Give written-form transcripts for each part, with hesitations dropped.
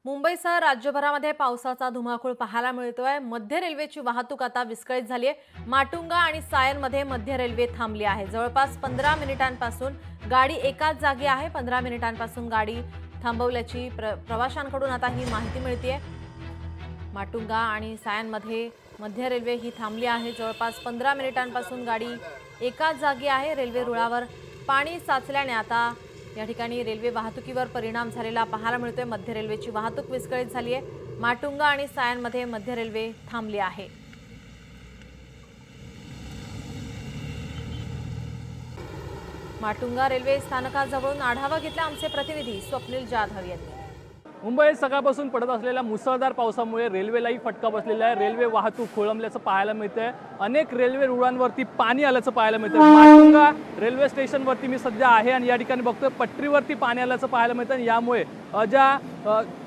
मुंबईसह राज्यभरामध्ये पावसाचा धुमाकूळ पाहायला मिळतोय। मध्य रेल्वेची वाहतूक आता विस्कळीत झाली आहे। माटुंगा आणि सायनमध्ये मध्य रेल्वे थांबली आहे। जवळपास 15 मिनिटांपासून गाडी एकाच जागी आहे। 15 मिनिटांपासून गाडी थांबवल्याची प्रवाशांकडून आता ही माहिती मिळते। माटुंगा आणि सायनमध्ये मध्य रेल्वे ही थांबली आहे। जवळपास 15 मिनिटांपासून गाडी एकाच जागी आहे। रेल्वे रुळावर पाणी साचल्याने आता या ठिकाणी रेल्वे वाहतुकीवर परिणाम झालेला पाहायला मिळतोय। मध्य रेल्वेची वाहतूक विस्कळीत झाली आहे। माटुंगा आणि सायनमध्ये मध्य रेल्वे थांबली आहे। माटुंगा रेल्वे स्थानकाजवळून आढावा घेतला आमचे प्रतिनिधी स्वप्नील जाधव यांनी। मुंबईत सकाळपासून पडत असलेल्या मुसळधार पावसामुळे रेल्वेलाही फटका बसलेला आहे। रेल्वे वाहतूक खोळंबल्याचं पाहायला मिळतंय। अनेक रेल्वे रुळांवरती पाणी आल्याचं पाहायला मिळतंय। माटुंगा रेल्वे स्टेशनवरती मी सध्या आहे आणि या ठिकाणी बघतोय पटरीवरती पाणी आल्याचं पाहायला मिळतं। यामुळे ज्या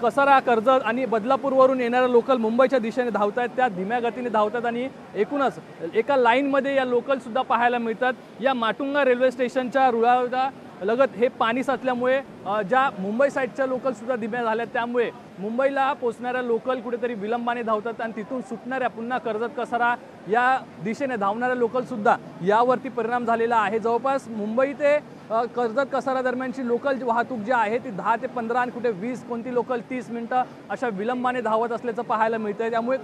कसारा, कर्जत आणि बदलापूरवरून येणाऱ्या लोकल मुंबईच्या दिशेने धावत आहेत त्या धीम्या गतीने धावतात आणि एकूणच एका लाईनमध्ये या लोकल सुद्धा पाहायला मिळतात। या माटुंगा रेल्वे स्टेशनच्या रुळावर लगत हे पाणी साचल्यामुळे ज्या मुंबई साईडच्या लोकल सुद्धा धीम्या झाल्या, त्यामुळे मुंबईला पोहोचणाऱ्या लोकल कुठेतरी विलंबाने धावतात आणि तिथून सुटणाऱ्या पुन्हा कर्जत, कसारा या दिशेने धावणाऱ्या लोकल सुद्धा यावरती परिणाम झालेला आहे। जवळपास मुंबई ते कर्जत, कसारा दरम्यानची लोकल वाहतूक जी आहे ती 10 ते 15 आणि कुठे 20, कोणती लोकल 30 मिनिटं अशा विलंबाने धावत असल्याचं पाहायला मिळतंय। त्यामुळे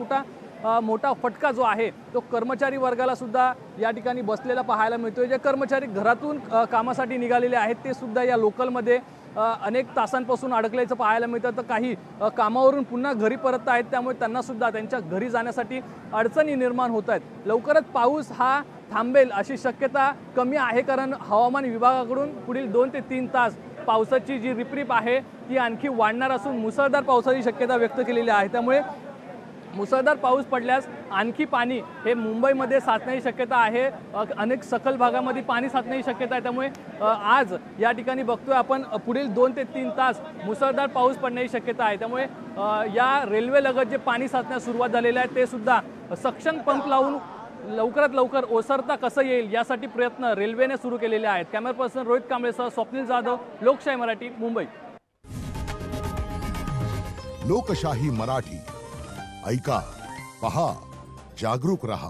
मोठा फटका जो आहे तो कर्मचारी वर्गाला सुद्धा या ठिकाणी बसलेला पाहायला मिळतोय। जे कर्मचारी घरातून कामासाठी निघालेले आहेत ते सुद्धा या लोकलमध्ये अनेक तासांपासून अडकल्याचं पाहायला मिळतं। तर काही कामावरून पुन्हा घरी परत आहेत, त्यामुळे त्यांना सुद्धा त्यांच्या घरी जाण्यासाठी अडचणी निर्माण होत आहेत। लवकरच पाऊस हा थांबेल अशी शक्यता कमी आहे, कारण हवामान विभागाकडून पुढील 2 ते 3 तास पावसाची जी रिपरिप आहे ती आणखी वाढणार असून मुसळधार पावसाची शक्यता व्यक्त केलेली आहे। त्यामुळे मुसळधार पाऊस पडल्यास आणखी पाणी हे मुंबईमध्ये साचण्याची शक्यता आहे। अनेक सखल भागामध्ये पाणी साचण्याची शक्यता आहे। त्यामुळे आज या ठिकाणी बघतोय आपण पुढील 2 ते 3 तास मुसळधार पाऊस पडण्याची शक्यता आहे। त्यामुळे या रेल्वे लगत जे पाणी साचण्यास सुरुवात झालेलं आहे ते सुद्धा सक्शन पंप लावून लवकरात लवकर ओसरता कसं येईल यासाठी प्रयत्न रेल्वेने सुरू केलेले आहेत। कॅमेरा पर्सन रोहित कांबळेसह स्वप्नील जाधव, लोकशाही मराठी, मुंबई। लोकशाही मराठी ऐका, पहा, जागरूक रहा।